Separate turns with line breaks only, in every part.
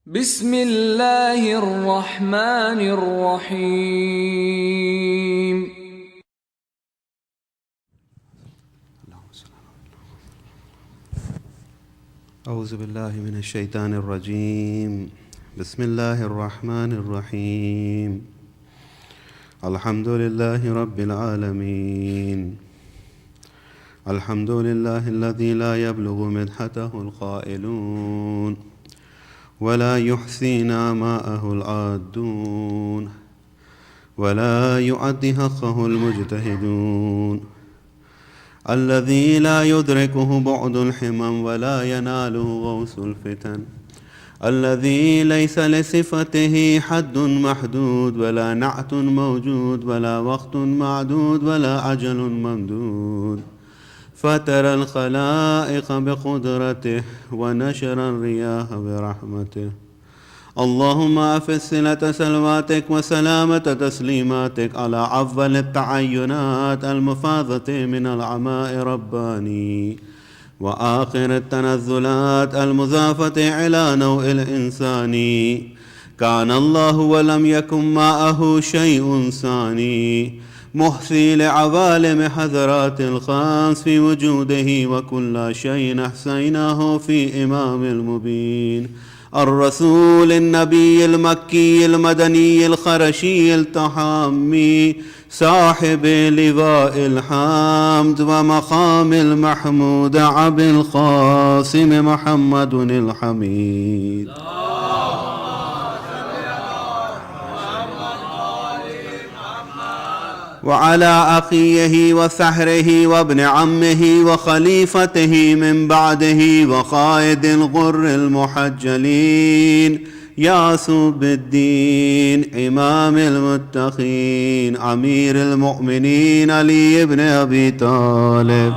بسم الله الرحمن الرحيم.
أعوذ بالله من الشيطان الرجيم. بسم الله الرحمن الرحيم. الحمد لله رب العالمين. الحمد لله الذي لا يبلغ مدحته القائلون ولا يحصي نعماءه العادون ولا يعد حقه المجتهدون. الذي لا يدركه بعد الحمم ولا يناله غوث الفتن. الذي ليس لصفته حد محدود ولا نعت موجود ولا وقت معدود ولا أجل ممدود. فترى الخلائق بقدرته ونشر الرياح برحمته. اللهم أفز صلة سلواتك وسلامة تسليماتك على أفضل التعينات المفاضة من العماء رباني، وآخر التنزلات المضافة إلى نوع الإنساني. كان الله ولم يكن معه شيء ثاني، محصي لعوالم حضرات الخاص في وجوده، وكل شيء أحصيناه في إمام المبين. الرسول النبي المكي المدني الخرشي التحامي، صاحب لواء الحمد ومقام المحمود، أبي القاسم محمد الحميد. وعلى أخيه وثحره وابن عمه وخليفته من بعده وقائد الغر المحجلين، يعصب الدين إمام المتقين، أمير المؤمنين علي بن أبي طالب.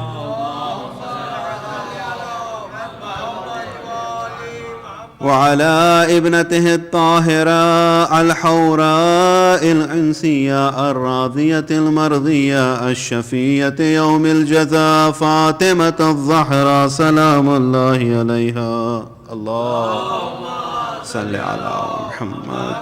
وعلى ابنته الطاهرة الحوراء العنسية الراضية المرضية الشفية يوم الجزاء، فاطمة الزهراء سلام الله عليها. اللهم صل على محمد.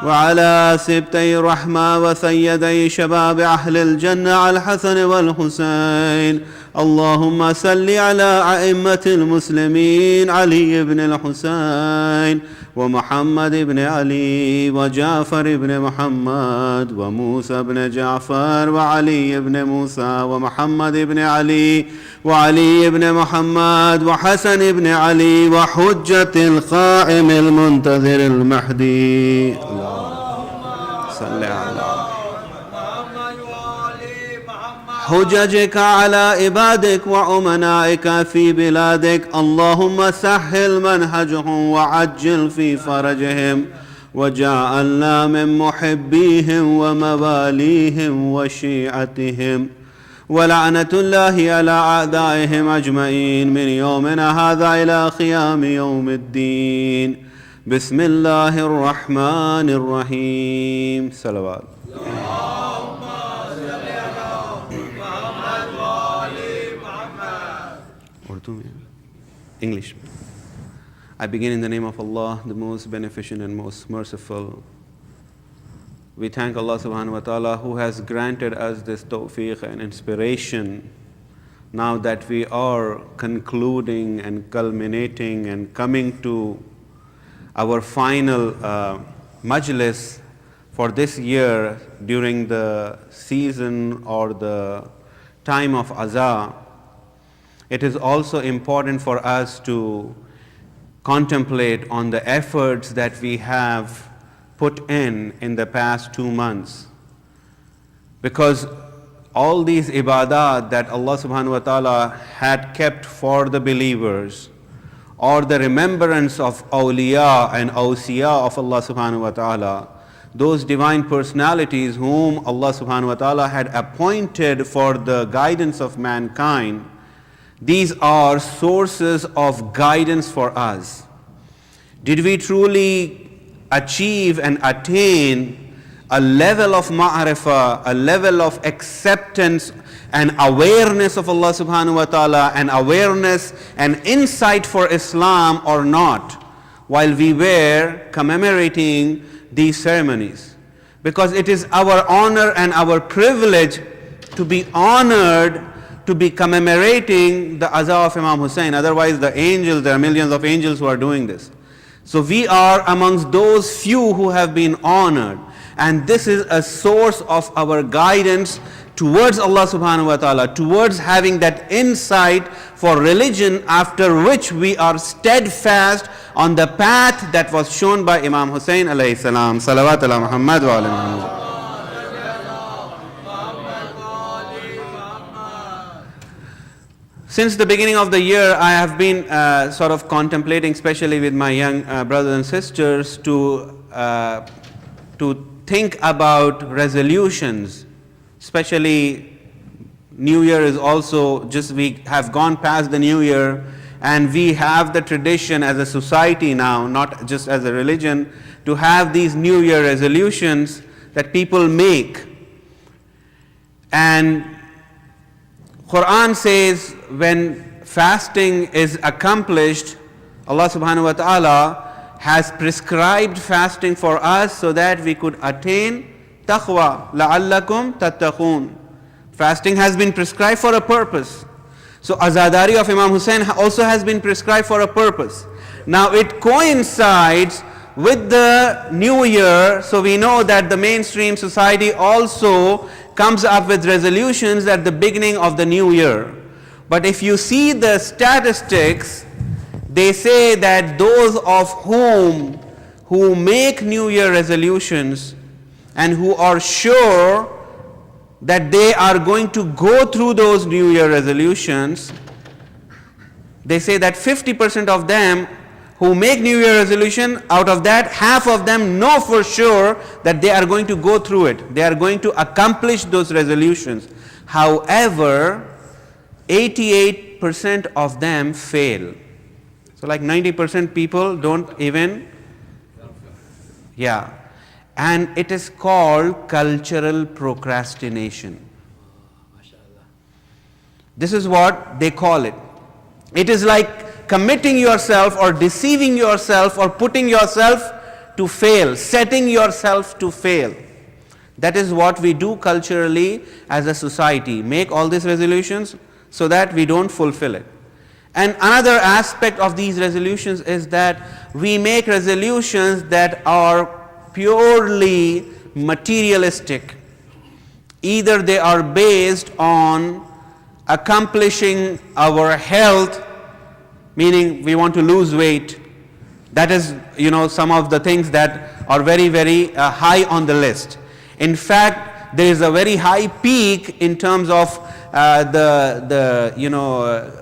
وعلى سبتي الرحمة وسيدي شباب أهل الجنة الحسن والحسين. اللهم صل على أئمة المسلمين علي بن الحسين ومحمد بن علي وجعفر بن محمد وموسى بن جعفر وعلي بن موسى ومحمد بن علي وعلي بن محمد وحسن بن علي وحجة القائم المنتظر المهدي. اللهم صل على حججك على عبادك وأمنائك في بلادك. اللهم سهل منهجهم وعجل في فرجهم، وجعلنا من محبيهم ومواليهم وشيعتهم. ولعنة الله على أعدائهم أجمعين من يومنا هذا إلى قيام يوم الدين. بسم الله الرحمن الرحيم. صلوات. English. I begin in the name of Allah, the most beneficent and most merciful. We thank Allah subhanahu wa ta'ala who has granted us this tawfiq and inspiration. Now that we are concluding and culminating and coming to our final majlis for this year during the season or the time of Azah, it is also important for us to contemplate on the efforts that we have put in the past 2 months. Because all these ibadat that Allah subhanahu wa ta'ala had kept for the believers, or the remembrance of awliya and awsiya of Allah subhanahu wa ta'ala, those divine personalities whom Allah subhanahu wa ta'ala had appointed for the guidance of mankind, these are sources of guidance for us. Did we truly achieve and attain a level of ma'rifah, a level of acceptance and awareness of Allah subhanahu wa ta'ala, and awareness and insight for Islam or not? while we were commemorating these ceremonies. Because it is our honor and our privilege to be honored, to be commemorating the Aza of Imam Hussein. Otherwise the angels, there are millions of angels who are doing this. So we are amongst those few who have been honored. And this is a source of our guidance towards Allah subhanahu wa ta'ala, towards having that insight for religion, after which we are steadfast on the path that was shown by Imam Hussein alayhi salam. Salawat ala Muhammad wa ala Muhammad. Since the beginning of the year, I have been sort of contemplating, especially with my young brothers and sisters, to think about resolutions. Especially New Year is also just, we have gone past the New Year, and we have the tradition as a society now, not just as a religion, to have these New Year resolutions that people make. And Quran says when fasting is accomplished, Allah subhanahu wa ta'ala has prescribed fasting for us so that we could attain taqwa, la'allakum tattaqun. Fasting has been prescribed for a purpose. So azadari of Imam Hussein also has been prescribed for a purpose. Now it coincides with the New Year, so we know that the mainstream society also comes up with resolutions at the beginning of the New Year. But if you see the statistics, they say that those of who make New Year resolutions and who are sure that they are going to go through those New Year resolutions, they say that 50% of them who make New Year resolution, out of that, half of them know for sure that they are going to go through it. They are going to accomplish those resolutions. However, 88% of them fail. So like 90% people don't even, and it is called cultural procrastination. This is what they call it. It is like committing yourself or deceiving yourself or putting yourself to fail, setting yourself to fail. That is what we do culturally as a society. Make all these resolutions so that we don't fulfill it. And another aspect of these resolutions is that we make resolutions that are purely materialistic. Either they are based on accomplishing our health, meaning we want to lose weight. That is, some of the things that are very, very high on the list. In fact, there is a very high peak in terms of the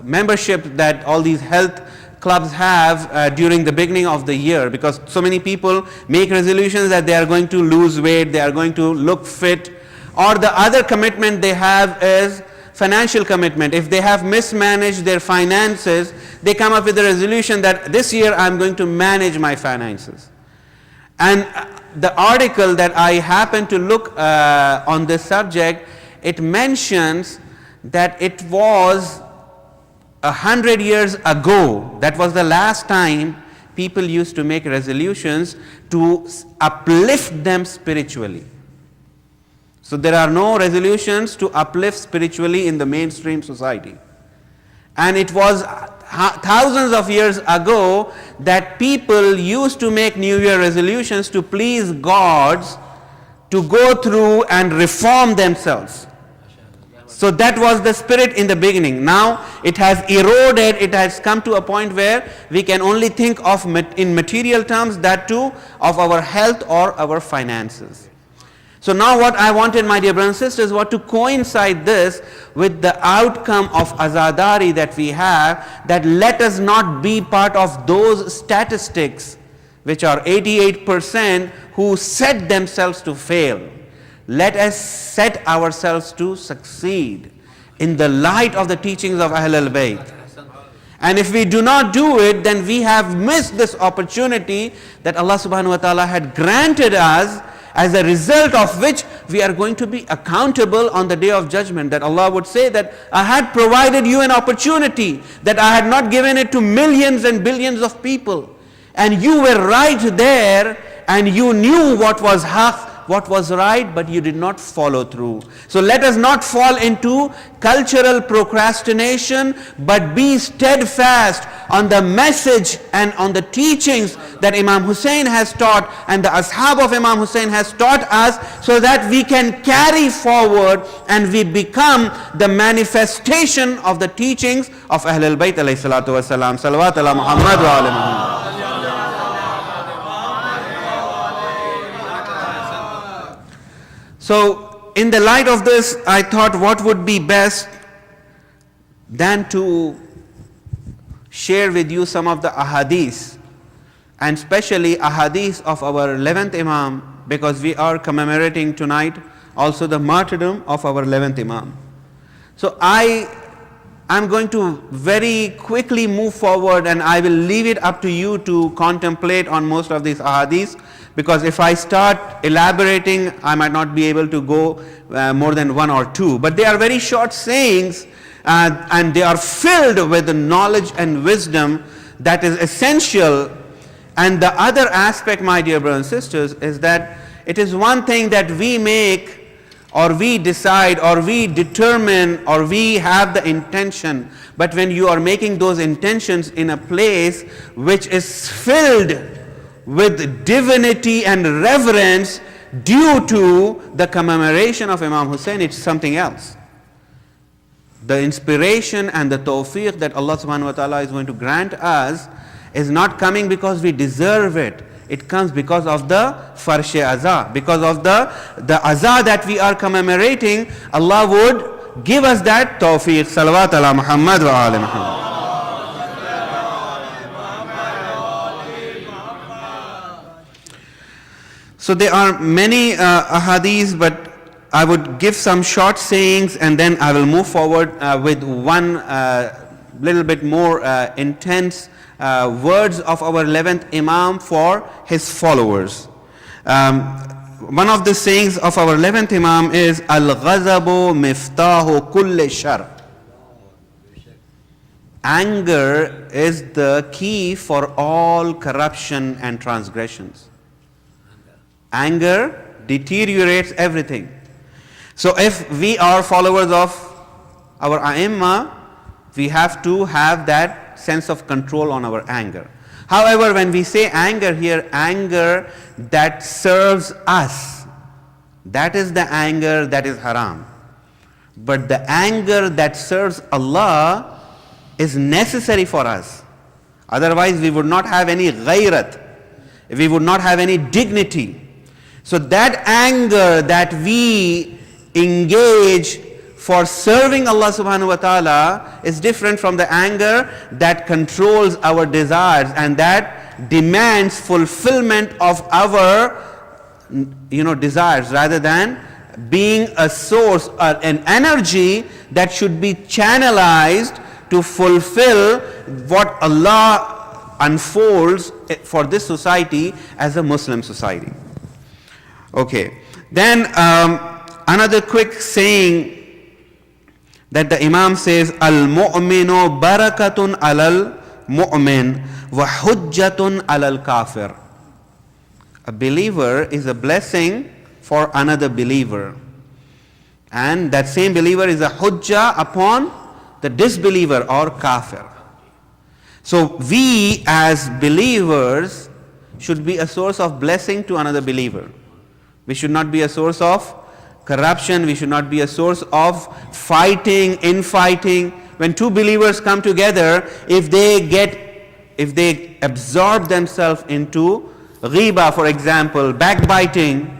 membership that all these health clubs have during the beginning of the year, because so many people make resolutions that they are going to lose weight, they are going to look fit, or the other commitment they have is financial commitment. If they have mismanaged their finances, they come up with a resolution that this year I'm going to manage my finances. And the article that I happened to look on this subject, it mentions that it was 100 years ago, that was the last time people used to make resolutions to uplift them spiritually. So there are no resolutions to uplift spiritually in the mainstream society. And it was thousands of years ago that people used to make New Year resolutions to please gods, to go through and reform themselves. So that was the spirit in the beginning. Now it has eroded, it has come to a point where we can only think of in material terms, that too of our health or our finances. So now what I wanted, my dear brothers and sisters, was to coincide this with the outcome of azadari that we have, that let us not be part of those statistics which are 88% who set themselves to fail. Let us set ourselves to succeed in the light of the teachings of Ahlul Bayt. And if we do not do it, then we have missed this opportunity that Allah subhanahu wa ta'ala had granted us, as a result of which we are going to be accountable on the day of judgment. That Allah would say that I had provided you an opportunity, that I had not given it to millions and billions of people. and you were right there, and you knew what was haq, what was right, but you did not follow through. So let us not fall into cultural procrastination, but be steadfast on the message and on the teachings that Imam Hussein has taught and the ashab of Imam Hussein has taught us, so that we can carry forward and we become the manifestation of the teachings of Ahlul Bayt alayhi salatu wasalam. Salawat ala Muhammad wa ala Muhammad. So, in the light of this, I thought what would be best than to share with you some of the ahadith, and especially ahadith of our 11th Imam, because we are commemorating tonight also the martyrdom of our 11th Imam. So I'm going to very quickly move forward, and I will leave it up to you to contemplate on most of these ahadith, because if I start elaborating, I might not be able to go more than one or two. But they are very short sayings, and they are filled with the knowledge and wisdom that is essential. And the other aspect, my dear brothers and sisters, is that it is one thing that we make, or we decide, or we determine, or we have the intention. But when you are making those intentions in a place which is filled with divinity and reverence due to the commemoration of Imam Hussein, it's something else. The inspiration and the tawfiq that Allah subhanahu wa ta'ala is going to grant us is not coming because we deserve it. It comes because of the farshe aza, because of the aza that we are commemorating. Allah would give us that tawfiq. Salawat ala Muhammad wa ala Muhammad. So there are many ahadith, but I would give some short sayings, and then I will move forward with one little bit more intense words of our 11th Imam for his followers. One of the sayings of our 11th Imam is al-ghazabu miftahu kulli shar. Anger is the key for all corruption and transgressions. Anger deteriorates everything. So if we are followers of our A'immah, we have to have that sense of control on our anger. However, when we say anger here, anger that serves us, that is the anger that is haram. But the anger that serves Allah is necessary for us. Otherwise, we would not have any ghayrat. We would not have any dignity. So that anger that we engage for serving Allah subhanahu wa ta'ala is different from the anger that controls our desires and that demands fulfillment of our desires, rather than being a source or an energy that should be channelized to fulfill what Allah unfolds for this society as a Muslim society. Okay, then another quick saying that the Imam says, al-mu'minu barakatun alal mu'min wa hujjatun alal kafir. A believer is a blessing for another believer, and that same believer is a hujjah upon the disbeliever or kafir. So we as believers should be a source of blessing to another believer. We should not be a source of corruption. We should not be a source of fighting, infighting. When two believers come together, if they absorb themselves into ghiba, for example, backbiting,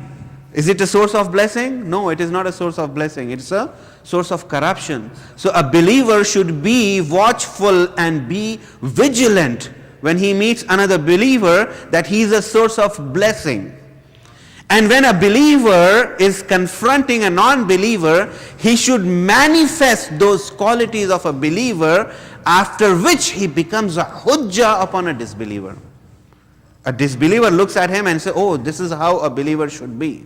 is it a source of blessing? No, it is not a source of blessing. It's a source of corruption. So a believer should be watchful and be vigilant when he meets another believer, that he is a source of blessing. And when a believer is confronting a non-believer, he should manifest those qualities of a believer, after which he becomes a hujjah upon a disbeliever. A disbeliever looks at him and says, oh, this is how a believer should be.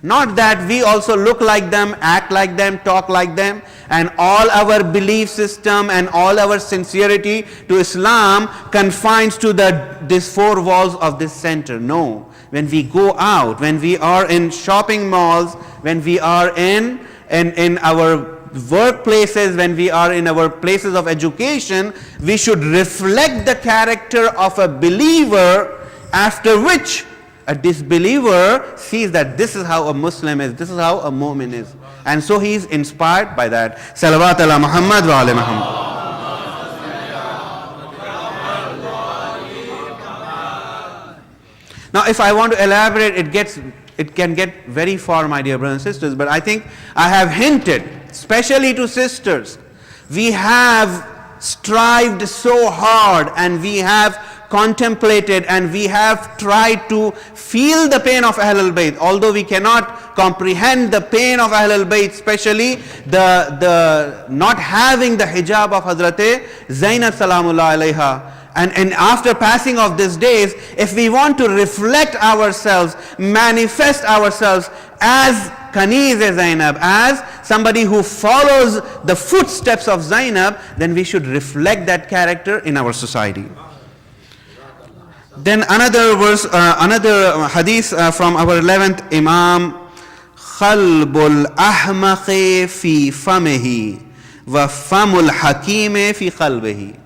Not that we also look like them, act like them, talk like them, and all our belief system and all our sincerity to Islam confines to these four walls of this center. No. When we go out, when we are in shopping malls, when we are in our workplaces, when we are in our places of education, we should reflect the character of a believer, after which a disbeliever sees that this is how a Muslim is, this is how a mu'min is. And so he is inspired by that. Salawat ala Muhammad wa ala Muhammad. Now if I want to elaborate, it can get very far, my dear brothers and sisters, but I think I have hinted, especially to sisters. We have strived so hard and we have contemplated and we have tried to feel the pain of Ahlul Bayt, although we cannot comprehend the pain of Ahlul Bayt, especially the not having the hijab of Hazrat Zainab Salamullah alayha. And after passing of these days, if we want to reflect ourselves, manifest ourselves as Kaniz Zainab, as somebody who follows the footsteps of Zainab, then we should reflect that character in our society. Then another verse, another hadith from our 11th Imam, Khalbul Ahmaqi fi famihi wa famul Hakime fi qalbihi.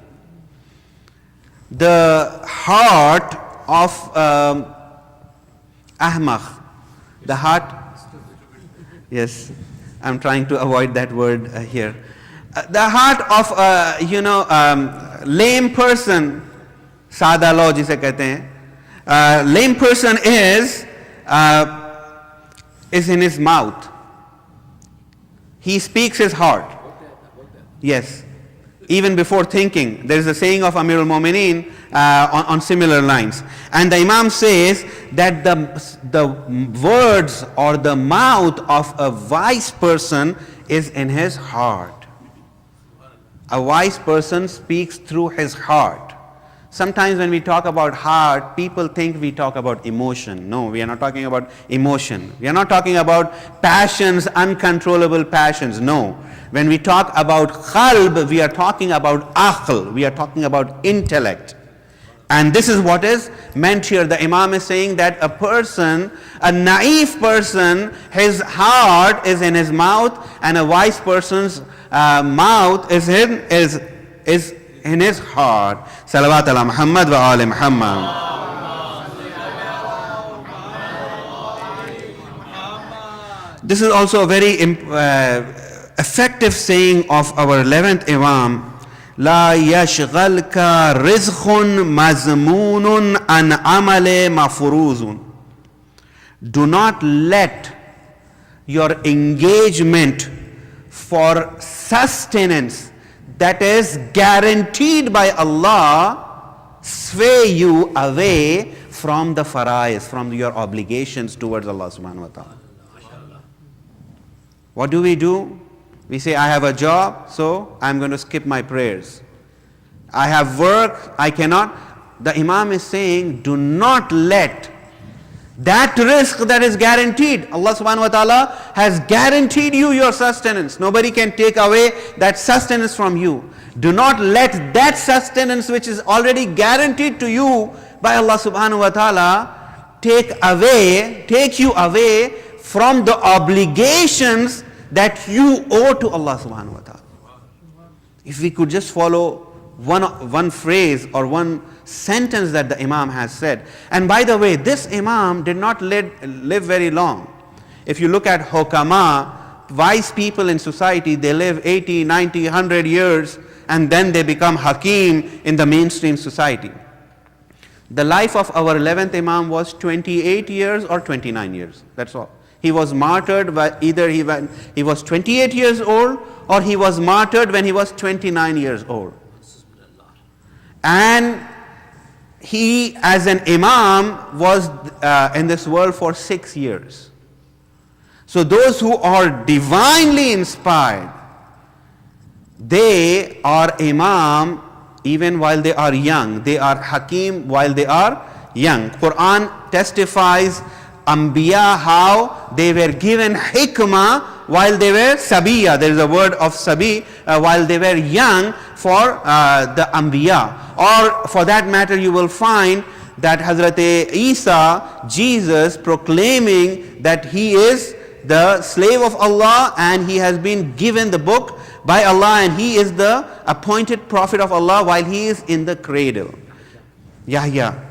The heart of Ahmaq, the heart, yes, I'm trying to avoid that word here. The heart of lame person, सादा लो जिसे कहते हैं, lame person is in his mouth. He speaks his heart. Yes. Even before thinking. There is a saying of Amir al-Mu'mineen on similar lines. And the Imam says that the words or the mouth of a wise person is in his heart. A wise person speaks through his heart. Sometimes when we talk about heart, people think we talk about emotion. No, we are not talking about emotion. We are not talking about passions, uncontrollable passions. No. When we talk about qalb, we are talking about aql. We are talking about intellect. And this is what is meant here. The Imam is saying that a person, a naive person, his heart is in his mouth, and a wise person's mouth is in his heart. Salawat ala Muhammad wa ali Muhammad. This is also a very effective saying of our 11th Imam. لا يشغلك رزق مزمون عن عمل مفروض. Do not let your engagement for sustenance that is guaranteed by Allah sway you away from the fara'is, from your obligations towards Allah subhanahu wa ta'ala. What do? We say, I have a job, so I'm going to skip my prayers. I have work, I cannot. The Imam is saying, do not let that risk that is guaranteed. Allah subhanahu wa ta'ala has guaranteed you your sustenance. Nobody can take away that sustenance from you. Do not let that sustenance which is already guaranteed to you by Allah subhanahu wa ta'ala take you away from the obligations that you owe to Allah subhanahu wa ta'ala. If we could just follow one phrase or one sentence that the Imam has said. And by the way, this Imam did not live very long. If you look at hukama, wise people in society, they live 80, 90, 100 years and then they become hakim in the mainstream society. The life of our 11th Imam was 28 years or 29 years. That's all. He was martyred by either he was 28 years old or he was martyred when he was 29 years old. And he, as an Imam, was in this world for 6 years. So those who are divinely inspired, they are Imam even while they are young. They are Hakim while they are young. Quran testifies Anbiya, how they were given hikmah while they were sabiya. There is a word of sabi, while they were young for the Anbiya. Or for that matter, you will find that Hazrat Isa, Jesus, proclaiming that he is the slave of Allah and he has been given the book by Allah and he is the appointed prophet of Allah while he is in the cradle. Yahya.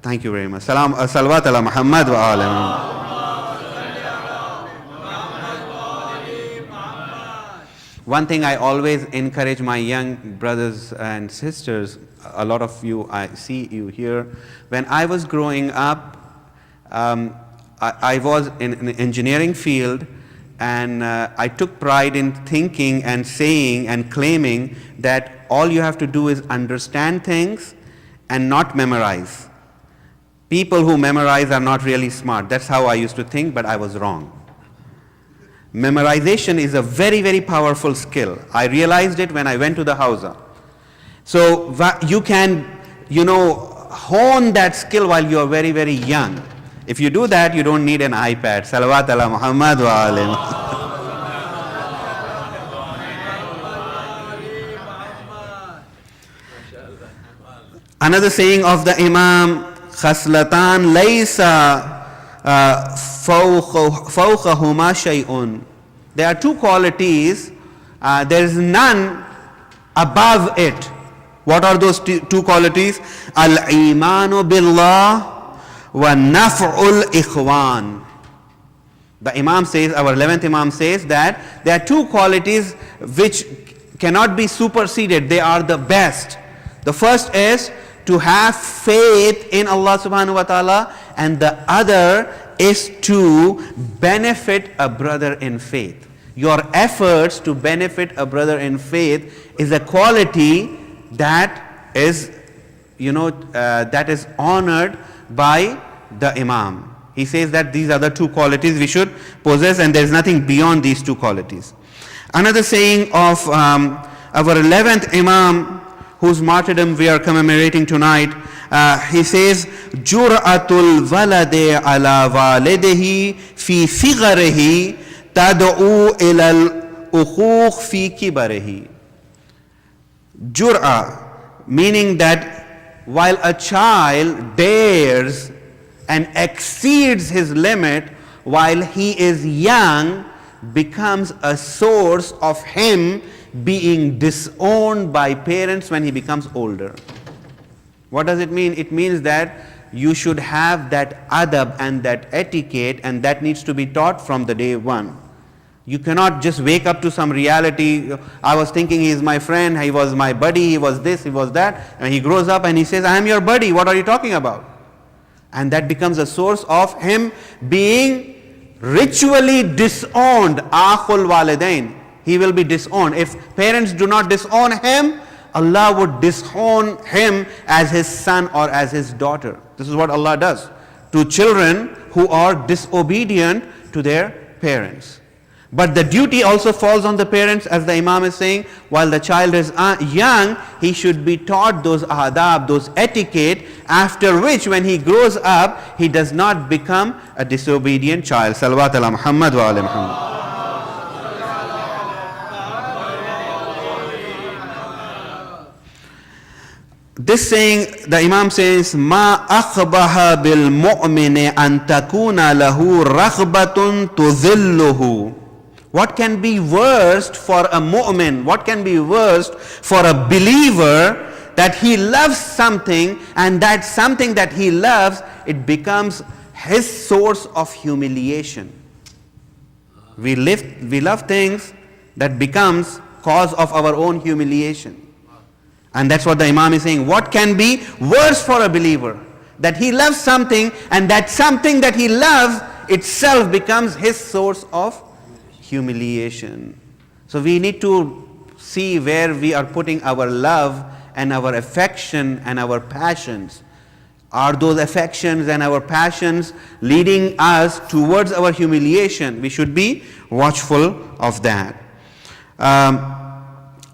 Thank you very much. Salawat ala Muhammad wa ala. One thing I always encourage my young brothers and sisters, a lot of you, I see you here. When I was growing up, I was in an engineering field, and I took pride in thinking and saying and claiming that all you have to do is understand things and not memorize. People who memorize are not really smart. That's how I used to think, but I was wrong. Memorization is a very, very powerful skill. I realized it when I went to the Hausa. So you can, hone that skill while you are very, very young. If you do that, you don't need an iPad. Salawat ala Muhammad wa alim. Another saying of the Imam, Khaslatan laysa fawqahuma shay'un. There are two qualities, there is none above it. What are those two qualities? Al-imanu billah wa naf'ul ikhwan. The Imam says, our 11th Imam says that there are two qualities which cannot be superseded. They are the best. The first is to have faith in Allah subhanahu wa ta'ala, and the other is to benefit a brother in faith. Your efforts to benefit a brother in faith is a quality that is, that is honored by the Imam. He says that these are the two qualities we should possess, and there is nothing beyond these two qualities. Another saying of our 11th Imam, whose martyrdom we are commemorating tonight, he says, Jur'atul walade ala walidihi fi fighrihi tad'u ila al-ukhuq fi kibarihi. Jur'a, meaning that while a child dares and exceeds his limit while he is young, becomes a source of him being disowned by parents when he becomes older. What does it mean? It means that you should have that adab and that etiquette, and that needs to be taught from the day one. You cannot just wake up to some reality. I was thinking he is my friend, he was my buddy, he was this, he was that, and he grows up and he says, I am your buddy, what are you talking about? And that becomes a source of him being ritually disowned. Akhul walidain. He will be disowned. If parents do not disown him, Allah would disown him as his son or as his daughter. This is what Allah does to children who are disobedient to their parents. But the duty also falls on the parents, as the Imam is saying, while the child is young, he should be taught those adab, those etiquette, after which when he grows up, he does not become a disobedient child. Salawat ala Muhammad wa ala Muhammad. This saying, the Imam says, Ma akhbaha bil mu'mini an takuna lahu raghbatun tudhilluhu. What can be worst for a mu'min? What can be worst for a believer that he loves something, and that something that he loves, it becomes his source of humiliation. We love things that becomes cause of our own humiliation. And that's what the Imam is saying. What can be worse for a believer? That he loves something, and that something that he loves itself becomes his source of humiliation. So we need to see where we are putting our love and our affection and our passions. Are those affections and our passions leading us towards our humiliation? We should be watchful of that.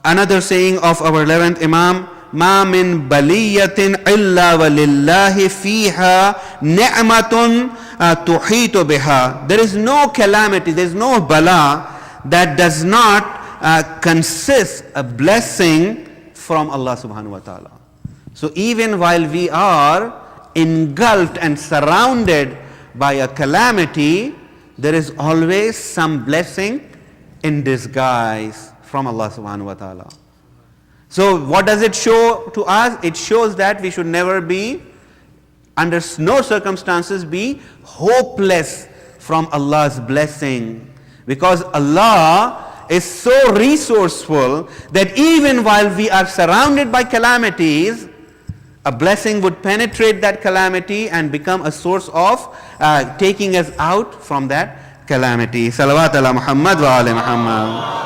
Another saying of our 11th Imam, ما من بلية إلا ولله فيها نعمة تحيط بها. There is no calamity, there is no bala that does not consist a blessing from Allah subhanahu wa ta'ala. So even while we are engulfed and surrounded by a calamity, there is always some blessing in disguise from Allah subhanahu wa ta'ala. So what does it show to us? It shows that we should never be, under no circumstances, be hopeless from Allah's blessing. Because Allah is so resourceful that even while we are surrounded by calamities, a blessing would penetrate that calamity and become a source of taking us out from that calamity. Salawat ala Muhammad wa ala Muhammad.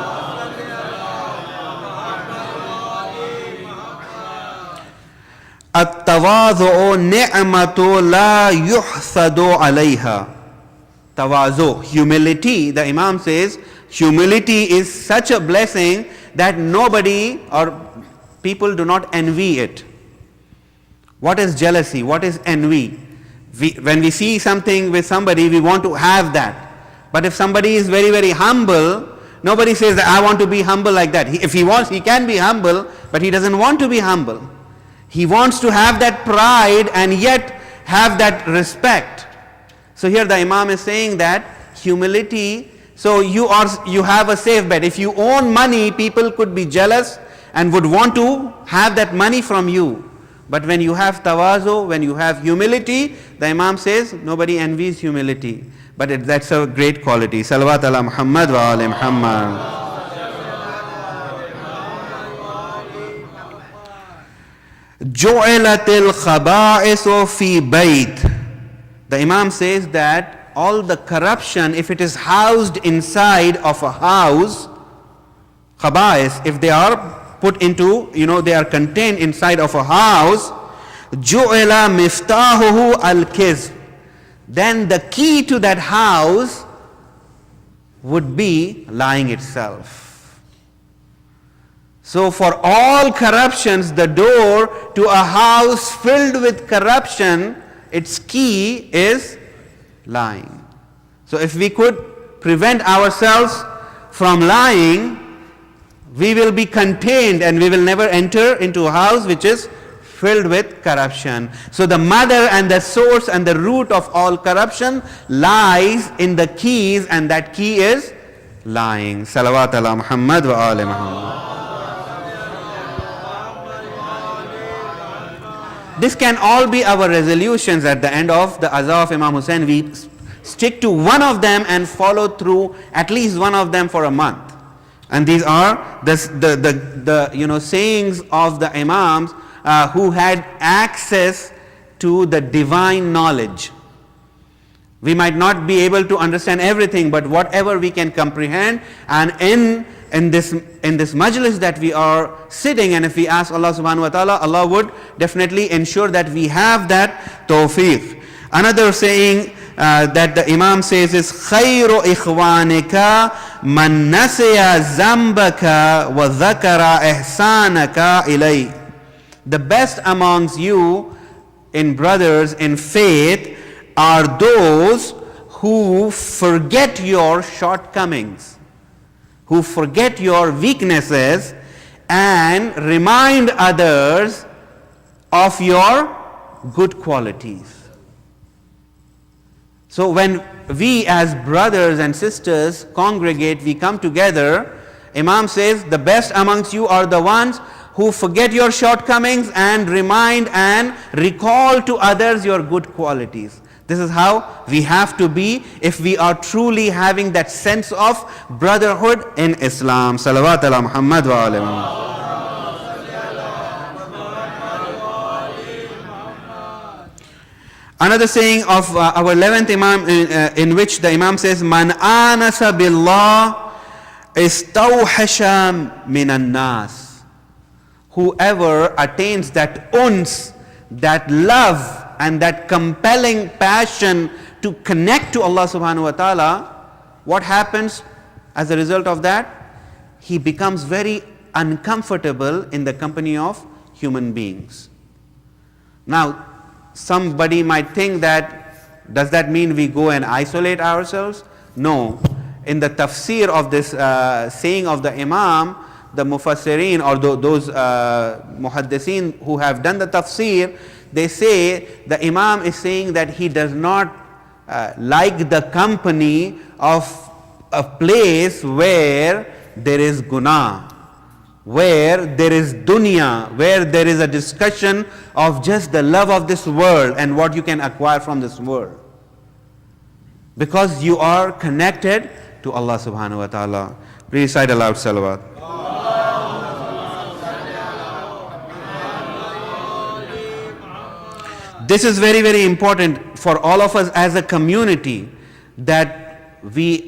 At-tawadhu ni'matu la yuhsadu alayha. Tawazu, humility, the Imam says, humility is such a blessing that nobody or people do not envy it. What is jealousy? What is envy? When we see something with somebody, we want to have that. But if somebody is very, very humble, nobody says that I want to be humble like that. If he wants, he can be humble, but he doesn't want to be humble. He wants to have that pride and yet have that respect. So here the Imam is saying that humility, so you have a safe bet. If you own money, people could be jealous and would want to have that money from you. But when you have tawazu, when you have humility, the Imam says nobody envies humility. But that's a great quality. Salawat ala Muhammad wa ala Muhammad. Ju'ilatil khaba'isu fi bayt. The Imam says that all the corruption, if it is housed inside of a house, khaba'is, if they are put into, they are contained inside of a house, ju'ila miftahuhu al-kizb. Then the key to that house would be lying itself. So for all corruptions, the door to a house filled with corruption, its key is lying. So if we could prevent ourselves from lying, we will be contained and we will never enter into a house which is filled with corruption. So the mother and the source and the root of all corruption lies in the keys, and that key is lying. Salawat ala Muhammad wa ala Muhammad. This can all be our resolutions at the end of the Azah of Imam Hussain. We stick to one of them and follow through at least one of them for a month. And these are the sayings of the Imams who had access to the divine knowledge. We might not be able to understand everything, but whatever we can comprehend, and in this majlis that we are sitting, and if we ask Allah subhanahu wa ta'ala, Allah would definitely ensure that we have that tawfiq. Another saying that the Imam says is khayru ikhwanika man nasiya zambaka wa dhakara ihsanaka ilay. The best amongst you in brothers in faith are those who forget your shortcomings, who forget your weaknesses and remind others of your good qualities. So when we as brothers and sisters congregate, we come together, Imam says the best amongst you are the ones who forget your shortcomings and remind and recall to others your good qualities. This is how we have to be if we are truly having that sense of brotherhood in Islam. Salawat ala Muhammad wa ala Muhammad. Another saying of our 11th Imam in which the Imam says, Man anasa billah istawhasha minan nas. Whoever attains that uns, that love and that compelling passion to connect to Allah subhanahu wa ta'ala, what happens as a result of that? He becomes very uncomfortable in the company of human beings. Now, somebody might think that, does that mean we go and isolate ourselves? No. In the tafsir of this saying of the Imam, the mufassirin or those muhaddithin who have done the tafsir, they say the Imam is saying that he does not like the company of a place where there is guna, where there is dunya, where there is a discussion of just the love of this world and what you can acquire from this world. Because you are connected to Allah subhanahu wa ta'ala. Please recite aloud salawat. This is very, very important for all of us as a community, that we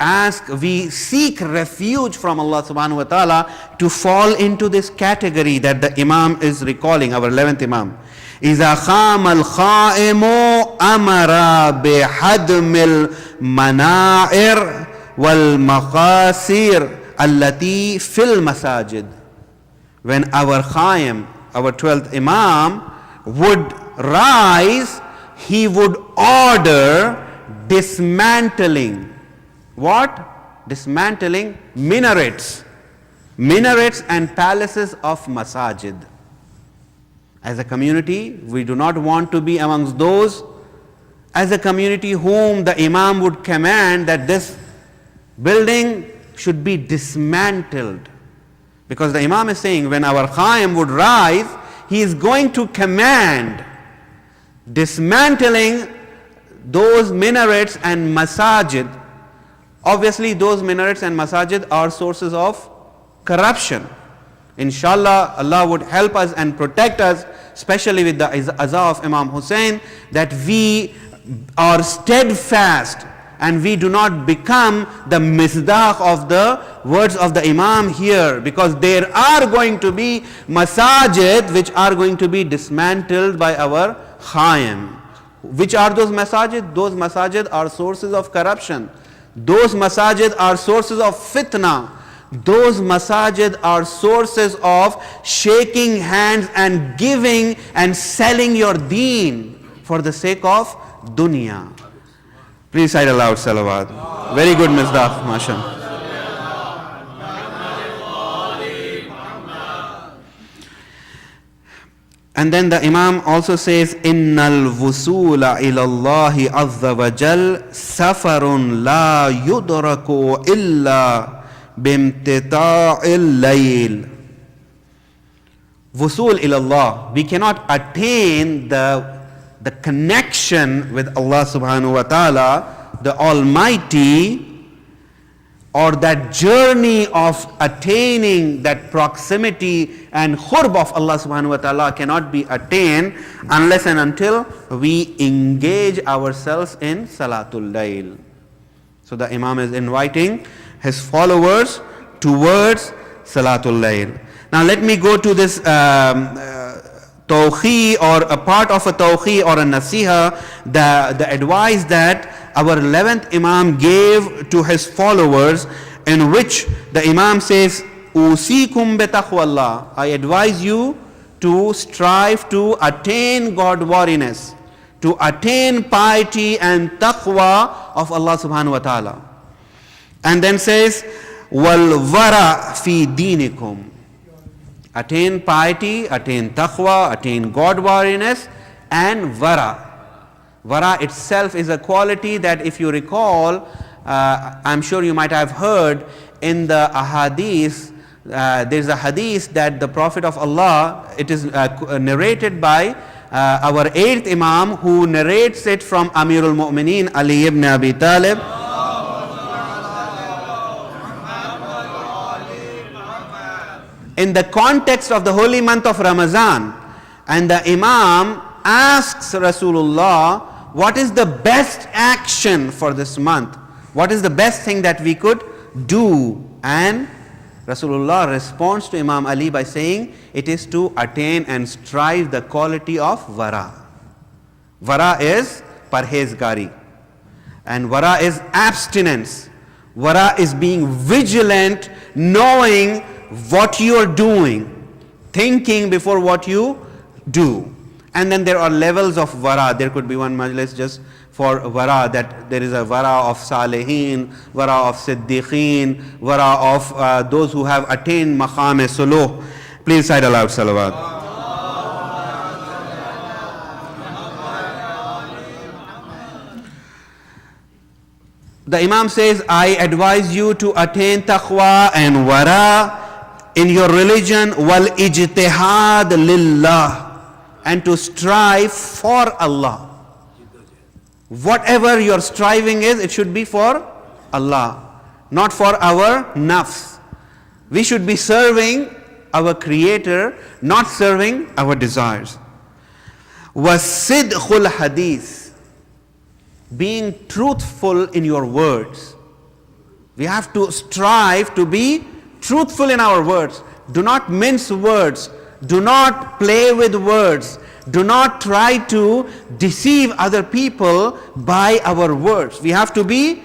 seek refuge from Allah subhanahu wa ta'ala to fall into this category that the Imam is recalling, our 11th Imam. إِذَا خَامَ الْخَائِمُ أَمَرَ بِحَدْمِ الْمَنَائِرِ وَالْمَقَاسِرِ الَّتِي فِي الْمَسَاجِدِ. When our Qayem, our 12th Imam, would rise, he would order dismantling. What? Dismantling minarets and palaces of masajid. As a community, we do not want to be amongst those, as a community whom the Imam would command that this building should be dismantled. Because the Imam is saying when our Qayem would rise, he is going to command dismantling those minarets and masajid. Obviously, those minarets and masajid are sources of corruption. Inshallah, Allah would help us and protect us, especially with the azah of Imam Hussein, that we are steadfast and we do not become the misdaq of the words of the Imam here, because there are going to be masajid which are going to be dismantled by our Qayem. Which are those masajid? Those masajid are sources of corruption. Those masajid are sources of fitna. Those masajid are sources of shaking hands and giving and selling your deen for the sake of dunya. Please recite aloud salawat. Very good misdaq, mashallah. And then the Imam also says, Innal wusula ilallahi azza wa jal safarun la yudraku illa bimtita'il layl. Wusul ilallah. We cannot attain the connection with Allah subhanahu wa ta'ala, the Almighty, or that journey of attaining that proximity and khurb of Allah subhanahu wa ta'ala cannot be attained unless and until we engage ourselves in Salatul Layl. So the Imam is inviting his followers towards Salatul Layl. Now let me go to this tawqi, or a part of a tawqi or a nasiha, the advice that our 11th Imam gave to his followers, in which the Imam says, Usikum betaqwallah. I advise you to strive to attain God-wariness, to attain piety and taqwa of Allah subhanahu wa ta'ala. And then says, Wal wara fi dinikum. Attain piety, attain taqwa, attain God-wariness, and vara. Vara itself is a quality that, if you recall, I'm sure you might have heard in the ahadith, there's a hadith that the Prophet of Allah, it is narrated by our 8th Imam, who narrates it from Amirul Mu'mineen Ali ibn Abi Talib. In the context of the holy month of Ramadan, and the Imam asks Rasulullah, what is the best action for this month? What is the best thing that we could do? And Rasulullah responds to Imam Ali by saying, it is to attain and strive the quality of vara. Vara is parhezgari, and vara is abstinence. Vara is being vigilant, knowing what you are doing, thinking before what you do. And then there are levels of wara. There could be one majlis just for wara, that there is a wara of salihin, wara of siddiqeen, wara of those who have attained maqam suluh. Please recite aloud salawat. The Imam says, I advise you to attain taqwa and wara in your religion, wal ijtihad lillah, and to strive for Allah. Whatever your striving is, it should be for Allah, not for our nafs. We should be serving our Creator, not serving our desires. Wasidqul hadith, being truthful in your words. We have to strive to be truthful in our words. Do not mince words. Do not play with words. Do not try to deceive other people by our words. We have to be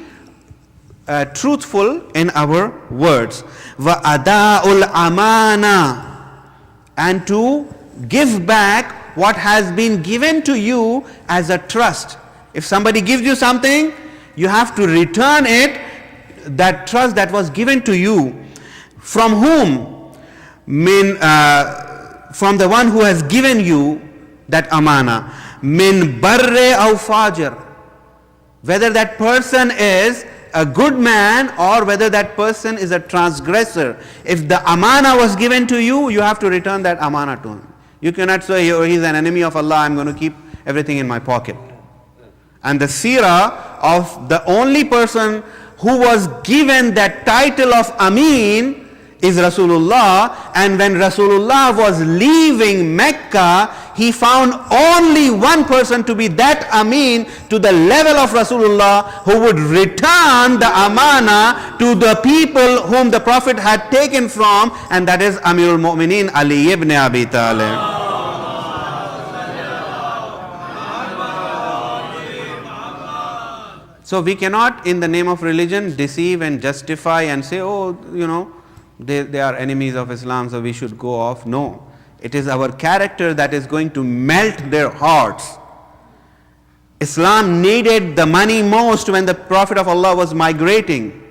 truthful in our words. Wa ada'ul amana, and to give back what has been given to you as a trust. If somebody gives you something, you have to return it, that trust that was given to you. From whom? From the one who has given you that amana. Min barre aw fajr. Whether that person is a good man or whether that person is a transgressor. If the amana was given to you, you have to return that amana to him. You cannot say, oh, he's an enemy of Allah, I'm going to keep everything in my pocket. And the seerah of the only person who was given that title of Amin is Rasulullah. And when Rasulullah was leaving Mecca, he found only one person to be that Amin to the level of Rasulullah, who would return the amana to the people whom the Prophet had taken from, and that is Amirul Mu'mineen Ali ibn Abi Talib. So we cannot, in the name of religion, deceive and justify and say, oh, you know, they are enemies of Islam, so we should go off. No. It is our character that is going to melt their hearts. Islam needed the money most when the Prophet of Allah was migrating.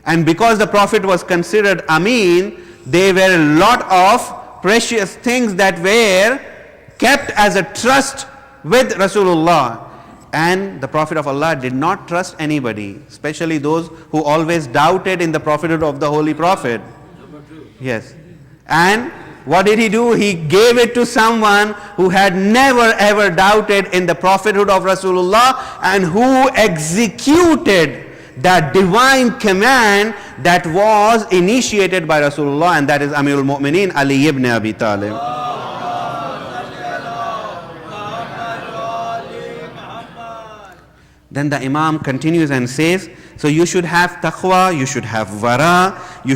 And because the Prophet was considered Amin, there were a lot of precious things that were kept as a trust with Rasulullah. And the Prophet of Allah did not trust anybody, especially those who always doubted in the prophethood of the Holy Prophet. Yes. And what did he do? He gave it to someone who had never ever doubted in the prophethood of Rasulullah, and who executed that divine command that was initiated by Rasulullah, and that is Amirul Mu'mineen Ali ibn Abi Talib. Then the Imam continues and says, so you should have taqwa, you should have wara, you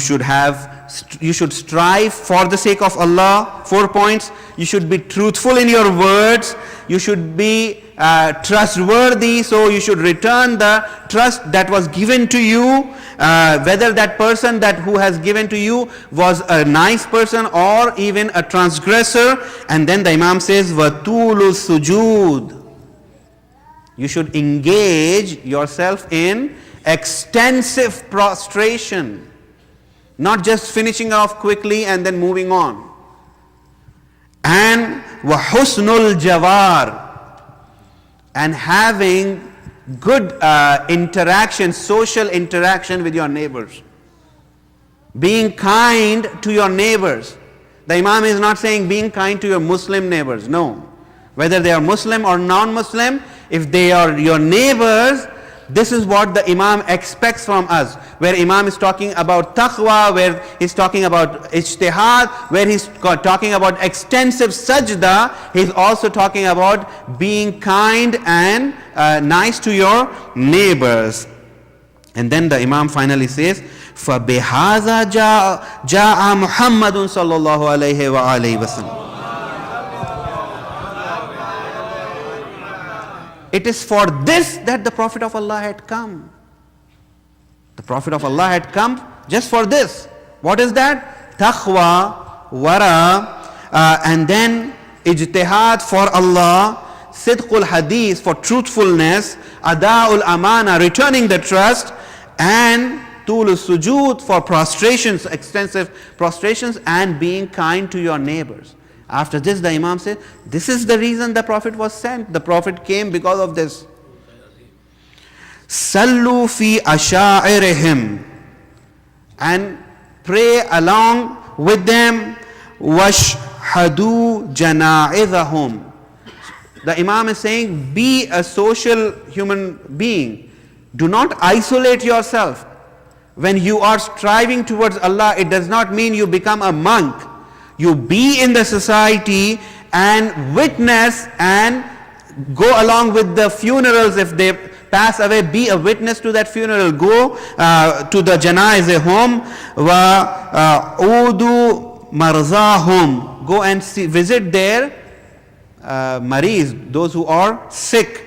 should strive for the sake of Allah. 4 points. You should be truthful in your words. You should be trustworthy, so you should return the trust that was given to you, whether that person who has given to you was a nice person or even a transgressor. And then the Imam says, وَطُولُ السُّجُودِ. You should engage yourself in extensive prostration, not just finishing off quickly and then moving on. And وَحُسْنُ الْجَوَارِ, and having good interaction, social interaction with your neighbors. Being kind to your neighbors. The Imam is not saying being kind to your Muslim neighbors, no. Whether they are Muslim or non-Muslim, if they are your neighbors, this is what the Imam expects from us. Where Imam is talking about taqwa, where he's talking about ijtihad, where he's talking about extensive sajda, he's also talking about being kind and nice to your neighbors. And then the Imam finally says, فَبِهَذَا جَاءَ مُحَمَّدٌ صَلَّى اللَّهُ عَلَيْهِ وَآلِهِ وَسَلَّمَ. It is for this that the Prophet of Allah had come. The Prophet of Allah had come just for this. What is that? Taqwa, wara, and then ijtihad for Allah, sidqul hadith for truthfulness, ada'ul amana returning the trust, and tul sujud for prostrations, extensive prostrations, and being kind to your neighbors. After this, the Imam said, this is the reason the Prophet was sent. The Prophet came because of this. Sallu fi asha'irihim, and pray along with them. Washhadu jana'idhahum. The Imam is saying, be a social human being. Do not isolate yourself. When you are striving towards Allah, it does not mean you become a monk. You be in the society and witness and go along with the funerals. If they pass away, be a witness to that funeral. Go to the janaiz home. Wa udu marzahum. Go and visit their mariz, those who are sick.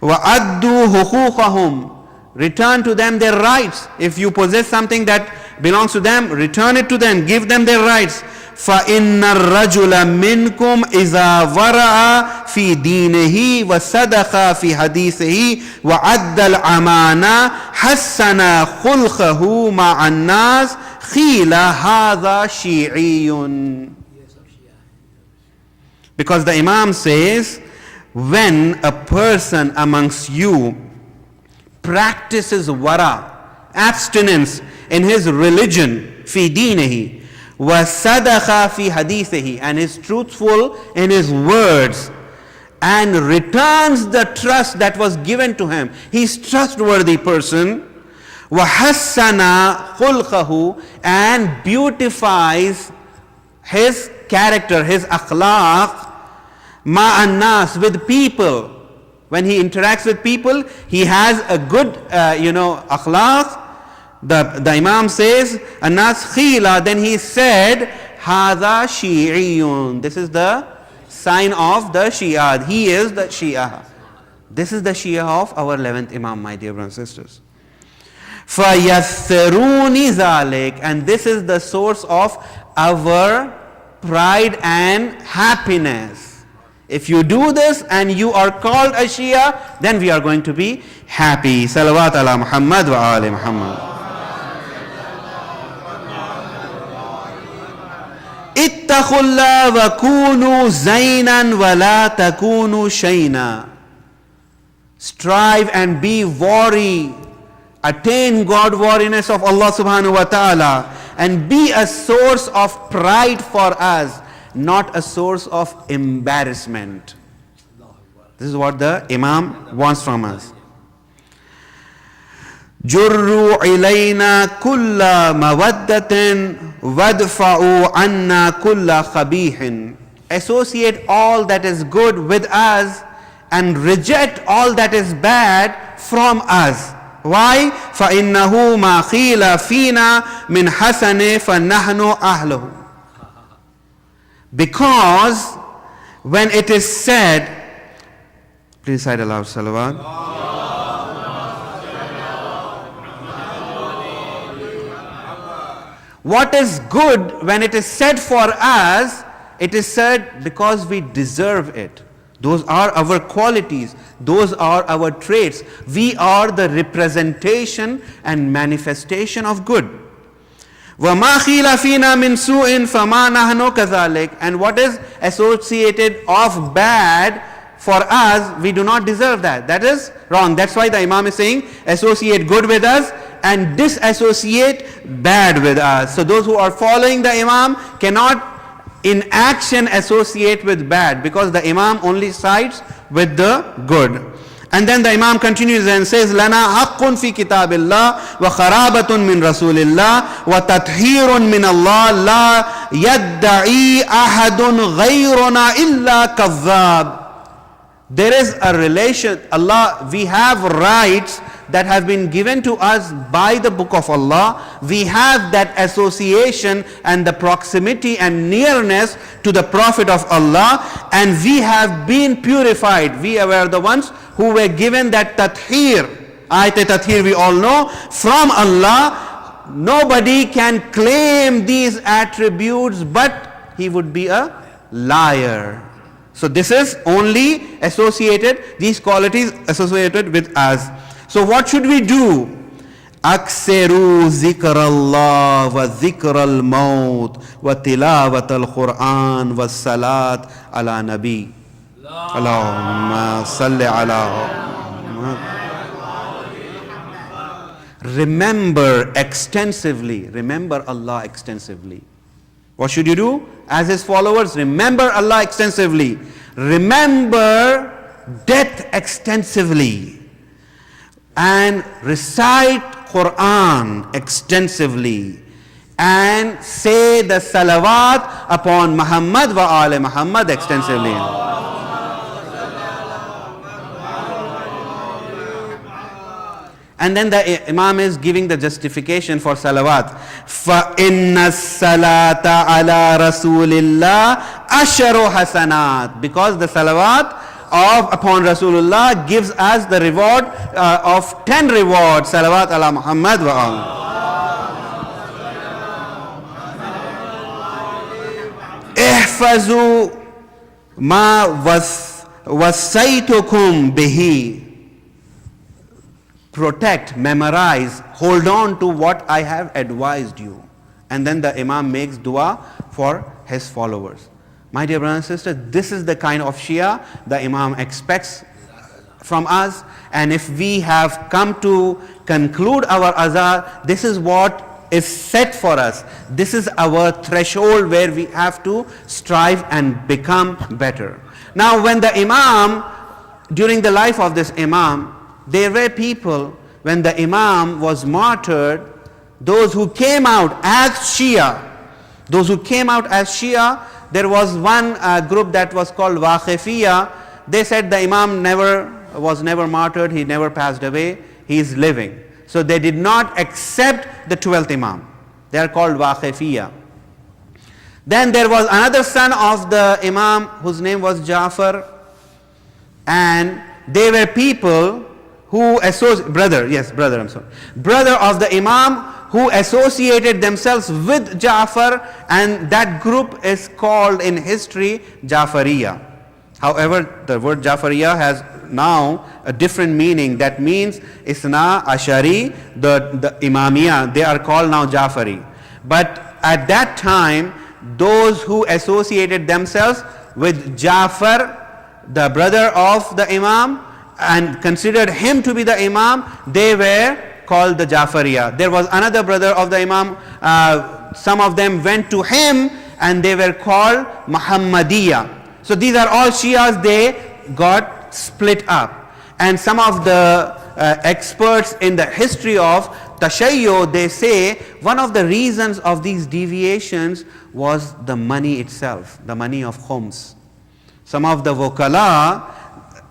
Wa addu huquqahum. Return to them their rights. If you possess something that belongs to them, return it to them. Give them their rights. فَإِنَّ الرَّجُلَ مِنْكُمْ إِذَا وَرَعَ فِي دِينِهِ وَصَدَقَ فِي حَدِيثِهِ وَعَدَّ الْأَمَانَةَ حَسَّنَ خُلْقَهُ مَعَ النَّاسِ قِيلَ هَذَا شِيعِيٌّ. Because the Imam says, when a person amongst you practices wara, abstinence in his religion, fi dinihi, wa sadaqa fi hadithihi, and is truthful in his words, and returns the trust that was given to him, he is trustworthy person, wa hassana khulqahu, and beautifies his character, his akhlaq, ma'an nas, with people. When he interacts with people, he has a good, akhlaq. The Imam says, Anas khila, then he said, Hadha shi'iyun. This is the sign of the Shia. He is the Shia. This is the Shia of our 11th Imam, my dear brothers and sisters. فَيَثَّرُونِ ذَلِكَ, and this is the source of our pride and happiness. If you do this and you are called a Shia, then we are going to be happy. Salawat ala Muhammad wa ali Muhammad. Ittaqullah wa kunu zaynan wa la takunu shayna. Strive and be wary. Attain God-wariness of Allah subhanahu wa ta'ala, and be a source of pride for us, not a source of embarrassment. This is what the Imam wants from us. Jurru ilayna kulla mawaddatin wadfa'u anna kulla khabihin. Associate all that is good with us and reject all that is bad from us. Why? فَإِنَّهُ مَا خِيلَ فِينَا مِنْ حَسَنِ فَنَحْنُ أَهْلُهُ. Because when it is said, please recite aloud salawat. What is good, when it is said for us, it is said because we deserve it. Those are our qualities. Those are our traits. We are the representation and manifestation of good. وَمَا خِيلَ فِينَا مِن سُوءٍ فَمَا نَحْنُ كَذَلِكَ. And what is associated of bad for us, we do not deserve that. That is wrong. That's why the Imam is saying, associate good with us and disassociate bad with us. So those who are following the Imam cannot in action associate with bad, because the Imam only sides with the good. And then the Imam continues and says, لَنَا حَقٌّ فِي كِتَابِ اللَّهِ وَخَرَابَةٌ مِّن رَسُولِ اللَّهِ وَتَطْهِيرٌ مِّنَ اللَّهِ لَا يَدَّعِي أَحَدٌ غَيْرُنَا إِلَّا كَذَّابٌ. There is a relation. Allah, we have rights that have been given to us by the book of Allah. We have that association and the proximity and nearness to the Prophet of Allah, and we have been purified. We were the ones who were given that tathir. Ayat-e-tathir we all know from Allah. Nobody can claim these attributes but he would be a liar. So this is only associated, these qualities associated with us. So what should we do? Akseru zikr Allah wa zikr al-maut wa tilawat al-Quran wa salat ala nabi. Allahumma salli ala. Remember extensively. Remember Allah extensively. What should you do? As his followers, remember Allah extensively. Remember death extensively. And recite Quran extensively. And say the salawat upon Muhammad wa ala Muhammad extensively. And then the Imam is giving the justification for salawat. فَإِنَّ الصَّلَاةَ عَلَى رَسُولِ اللَّهِ أَشَرُ حَسَنَاتٍ. Because the salawat upon Rasulullah gives us the reward of 10 rewards. Salawat ala Muhammad wa ala. احفظوا ما وصيتكم به. Protect, memorize, hold on to what I have advised you. And then the Imam makes dua for his followers. My dear brothers and sisters, this is the kind of Shia the Imam expects from us. And if we have come to conclude our azan, this is what is set for us. This is our threshold where we have to strive and become better. Now when the Imam, during the life of this Imam, there were people, when the Imam was martyred, those who came out as Shia, there was one group that was called Waqifiyya. They said the Imam was never martyred, he never passed away, he is living. So they did not accept the 12th Imam. They are called Waqifiyya. Then there was another son of the Imam whose name was Ja'far, and they were people who brother of the Imam who associated themselves with Ja'far, and that group is called in history Ja'fariyya. However, the word Ja'fariyya has now a different meaning. That means Isna Ashari, the Imamiyya, they are called now Ja'fari. But at that time, those who associated themselves with Ja'far, the brother of the Imam, and considered him to be the Imam, they were called the Ja'fariyya. There was another brother of the Imam, some of them went to him and they were called Muhammadiyya. So these are all Shias, they got split up. And some of the experts in the history of Tashayyo, they say one of the reasons of these deviations was the money itself, the money of khums. Some of the Wokala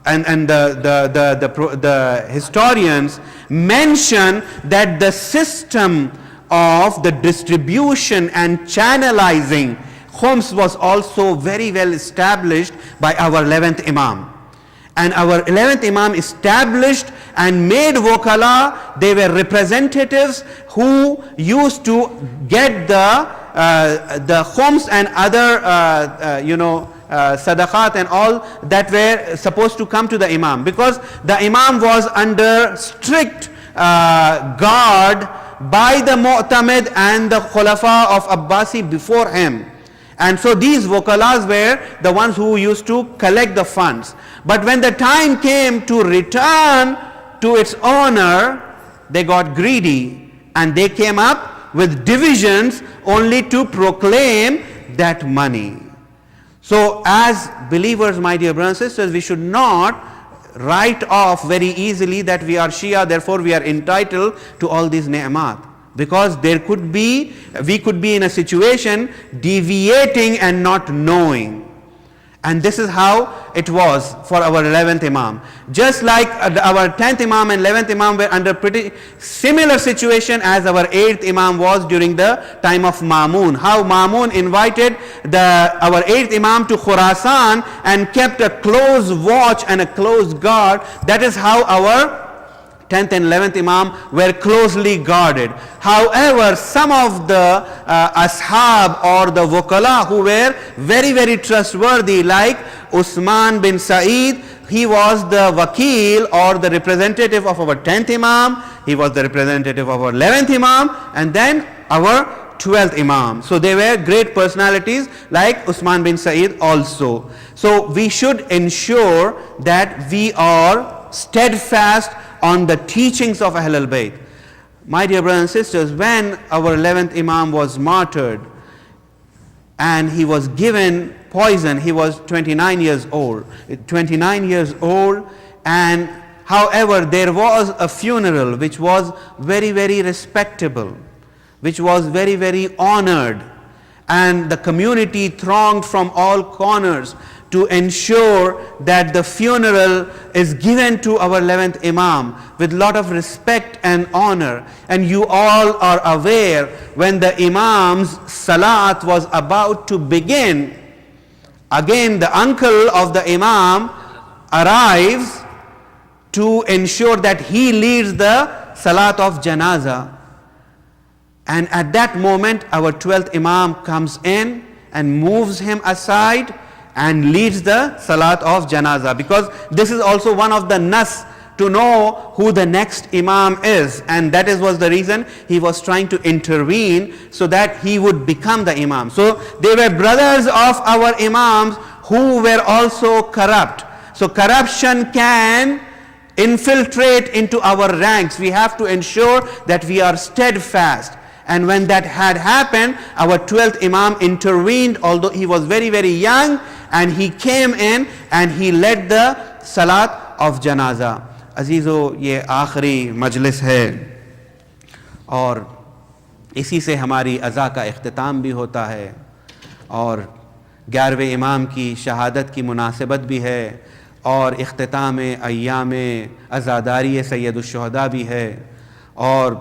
and the historians mention that the system of the distribution and channelizing khums was also very well established by our 11th Imam. And our 11th Imam established and made Wokala, they were representatives who used to get the khums and other sadaqat and all that were supposed to come to the Imam, because the Imam was under strict guard by the Mu'tamid and the Khulafa of Abbasi before him. And so these Wokalas were the ones who used to collect the funds. But when the time came to return to its owner, they got greedy and they came up with divisions only to proclaim that money. So as believers, my dear brothers and sisters, we should not write off very easily that we are Shia, therefore we are entitled to all these ni'mat. Because we could be in a situation deviating and not knowing. And this is how it was for our 11th Imam. Just like our 10th Imam and 11th Imam were under pretty similar situation as our 8th Imam was during the time of Mamun. How Mamun invited our 8th Imam to Khurasan and kept a close watch and a close guard. That is how our 10th and 11th Imam were closely guarded. However, some of the ashab or the wukala who were very, very trustworthy, like Usman bin Saeed, he was the wakil or the representative of our 10th Imam, he was the representative of our 11th Imam, and then our 12th Imam. So they were great personalities like Usman bin Saeed also. So we should ensure that we are steadfast on the teachings of Ahlul Bayt. My dear brothers and sisters, when our 11th Imam was martyred and he was given poison, he was 29 years old. 29 years old, and however there was a funeral which was very, very respectable, which was very, very honored, and the community thronged from all corners to ensure that the funeral is given to our 11th Imam with lot of respect and honor. And you all are aware, when the Imam's salat was about to begin, again the uncle of the Imam arrives to ensure that he leads the salat of janazah. And at that moment our 12th Imam comes in and moves him aside and leads the salat of janazah, because this is also one of the nas to know who the next Imam is, and that was the reason he was trying to intervene so that he would become the Imam. So they were brothers of our Imams who were also corrupt. So corruption can infiltrate into our ranks. We have to ensure that we are steadfast. And when that had happened, our 12th Imam intervened, although he was very, very young, and he came in and he led the salat of janaza. عزیزو، یہ آخری مجلس ہے اور اسی سے ہماری عزا کا اختتام بھی ہوتا ہے، اور 11ویں امام کی شہادت کی مناسبت بھی ہے، اور اختتام ایام عزاداری سید الشہداء بھی ہے، اور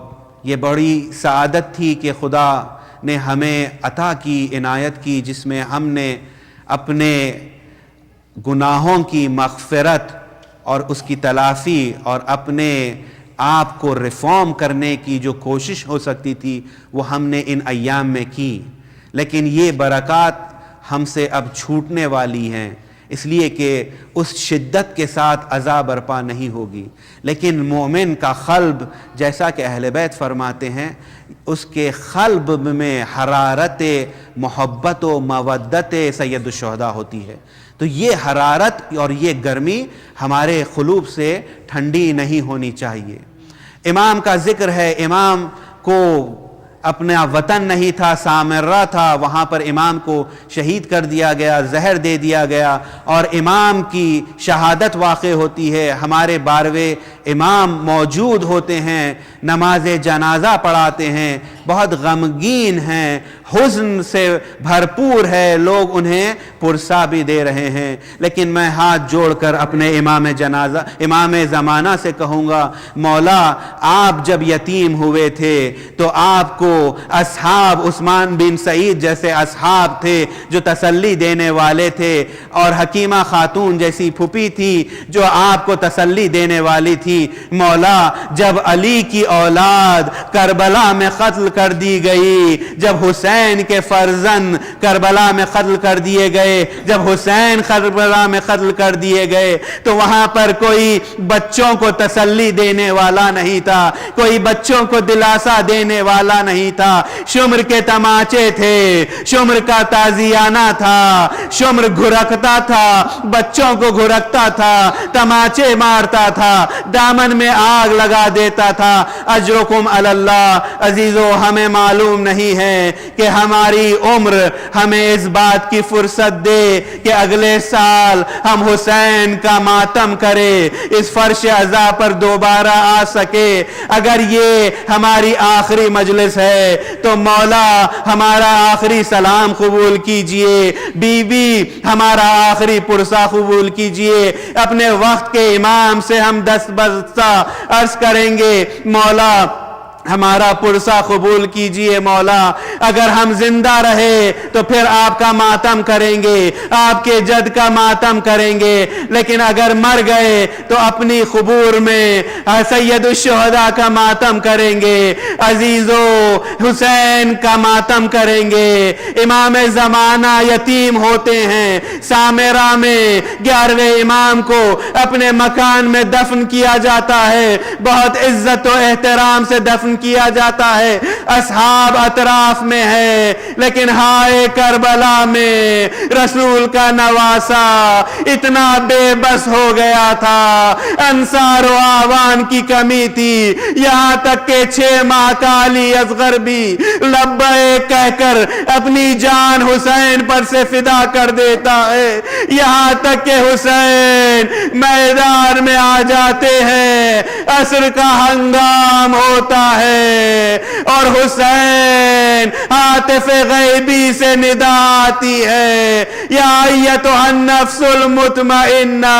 یہ بڑی سعادت تھی کہ خدا نے ہمیں عطا کی، عنایت کی، جس میں ہم نے اپنے گناہوں کی مغفرت اور اس کی تلافی اور اپنے آپ کو ریفارم کرنے کی جو کوشش ہو سکتی تھی وہ ہم نے ان ایام میں کی، لیکن یہ برکات ہم سے اب چھوٹنے والی ہیں، اس لیے کہ اس شدت کے ساتھ عزا برپا نہیں ہوگی۔ لیکن مومن کا قلب، جیسا کہ اہل بیت فرماتے ہیں، اس کے قلب میں حرارت محبت و مودت سید الشہداء ہوتی ہے۔ تو یہ حرارت اور یہ گرمی ہمارے قلوب سے ٹھنڈی نہیں ہونی چاہیے۔ امام کا ذکر ہے، امام کو اپنا وطن نہیں تھا، سامرہ تھا، وہاں پر امام کو شہید کر دیا گیا، زہر دے دیا گیا، اور امام کی شہادت واقع ہوتی ہے۔ ہمارے 12ویں امام موجود ہوتے ہیں، نماز جنازہ پڑھاتے ہیں، بہت غمگین ہیں، حزن سے بھرپور ہے، لوگ انہیں پرسا بھی دے رہے ہیں۔ لیکن میں ہاتھ جوڑ کر اپنے امام جنازہ، امام زمانہ سے کہوں گا، مولا آپ جب یتیم ہوئے تھے تو آپ کو اصحاب عثمان بن سعید جیسے اصحاب تھے جو تسلی دینے والے تھے، اور حکیمہ خاتون جیسی پھوپھی تھی جو آپ کو تسلی دینے والی تھی۔ مولا جب علی کی اولاد کربلا میں قتل کر دی گئی، جب حسین کے فرزند کربلا میں قتل کر دیے گئے، جب حسین کربلا میں قتل کر دیے گئے، تو وہاں پر کوئی بچوں کو تسلی دینے والا نہیں تھا، کوئی بچوں کو دلاسا دینے والا نہیں تھا۔ شمر کے تماچے تھے، شمر کا تازیانہ تھا، شمر گھرکتا تھا، بچوں کو گھرکتا تھا، تماچے مارتا تھا، دامن میں آگ لگا دیتا تھا۔ اجرکم علی اللہ۔ عزیزو، ہمیں معلوم نہیں ہے کہ ہماری عمر ہمیں اس بات کی فرصت دے کہ اگلے سال ہم حسین کا ماتم کرے، اس فرش عزا پر دوبارہ آ سکے۔ اگر یہ ہماری آخری مجلس ہے تو مولا ہمارا آخری سلام قبول کیجئے، بی بی ہمارا آخری پرسہ قبول کیجئے۔ اپنے وقت کے امام سے ہم دست بستہ عرض کریں گے، مولا ہمارا پرسہ قبول کیجئے مولا. اگر ہم زندہ رہے تو پھر آپ کا ماتم کریں گے, آپ کے جد کا ماتم کریں گے, لیکن اگر مر گئے تو اپنی قبور میں سید الشہداء کا ماتم کریں گے, عزیزو حسین کا ماتم کریں گے. امام زمانہ یتیم ہوتے ہیں. سامرہ میں 11ویں امام کو اپنے مکان میں دفن کیا جاتا ہے, بہت عزت و احترام سے دفن کیا جاتا ہے, اصحاب اطراف میں ہے, لیکن ہائے کربلا میں رسول کا نواسا اتنا بے بس ہو گیا تھا. انصار و آوان کی کمی تھی, یہاں تک کہ 6 ماہ کا علی اصغر بھی لبیک کہہ کر اپنی جان حسین پر سے فدا کر دیتا ہے. یہاں تک کہ حسین میدان میں آ جاتے ہیں, عصر کا ہنگام ہوتا ہے اور حسین عاطف غیبی سے ندا آتی ہے, یا ایتھا النفس المطمئنہ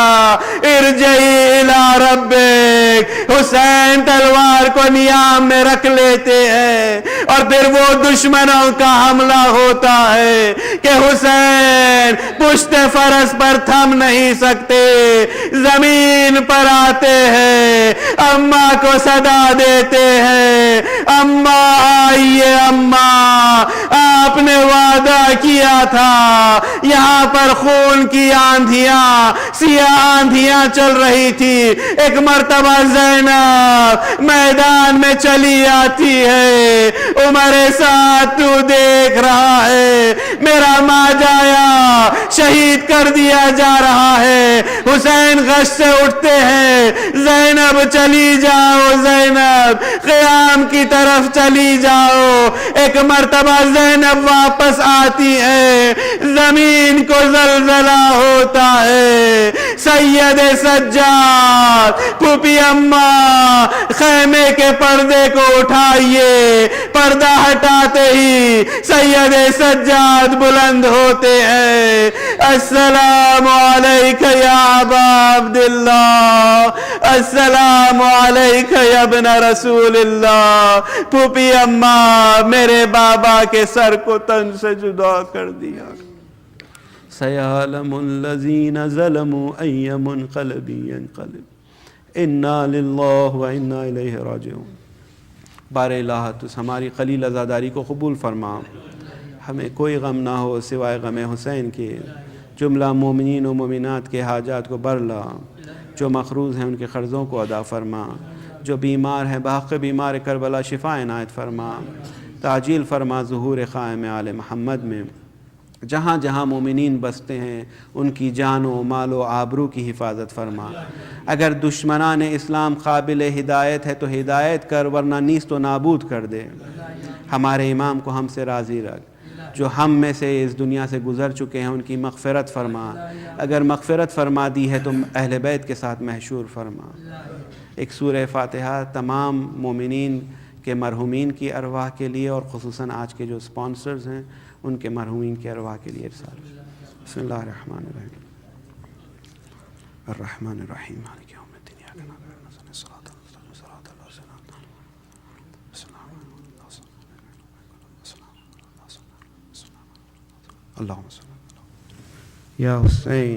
ارجعی الی ربک. حسین تلوار کو نیام میں رکھ لیتے ہیں اور پھر وہ دشمنوں کا حملہ ہوتا ہے کہ حسین پشت فرس پر تھم نہیں سکتے, زمین پر آتے ہیں, اماں کو صدا دیتے ہیں, اماں آئیے اماں, آپ نے وعدہ کیا تھا. یہاں پر خون کی آندھیاں, سیاہ آندھیاں چل رہی تھی. ایک مرتبہ زینب میدان میں چلی آتی ہے, عمر سعد تو دیکھ رہا ہے میرا ماں جایا شہید کر دیا جا رہا ہے. حسین غش سے اٹھتے ہیں, زینب چلی جاؤ, زینب قیام کی طرف چلی جاؤ. ایک مرتبہ زینب واپس آتی ہے, زمین کو زلزلہ ہوتا ہے. سید سجاد پھوپھی اماں خیمے کے پردے کو اٹھائیے, پردہ ہٹاتے ہی سید سجاد بلند ہوتے ہیں. السلام علیک یا ابا عبداللہ, السلام علیک یا ابن رسول اللہ. پھوپھی اماں میرے بابا کے سر کو تن سے جدا کر دیا. سیعلم الذین ظلموا ای منقلب ینقلب انا للہ و انا الیہ راجعون. بار الہ تو ہماری قلیل عزاداری کو قبول فرما, ہمیں کوئی غم نہ ہو سوائے غم حسین کے. جملہ مومنین و مومنات کے حاجات کو برلا, جو مقروض ہیں ان کے قرضوں کو ادا فرما, جو بیمار ہیں بحق بیمار کربلا شفا عنایت فرما. تعجیل فرما ظہور قائم آل محمد میں. جہاں جہاں مومنین بستے ہیں ان کی جان و مال و آبرو کی حفاظت فرما. اگر دشمنان اسلام قابل ہدایت ہے تو ہدایت کر, ورنہ نیست و نابود کر دے. ہمارے امام کو ہم سے راضی رکھ, جو ہم میں سے اس دنیا سے گزر چکے ہیں ان کی مغفرت فرما. اگر مغفرت فرما دی ہے تو اہل بیت کے ساتھ محشور فرما. ایک سورہ فاتحہ تمام مومنین کے مرحومین کی ارواح کے لیے اور خصوصاً آج کے جو سپانسرز ہیں ان کے مرحومین کی ارواح کے لیے ارسال. بسم اللہ الرحمن الرحیم. الرحمن الرحیم مالک یوم الدین ایاک نعبد و ایاک نستعین صراط المستقیم صراط الذین انعمت علیہم. اللہم صل یا حسین.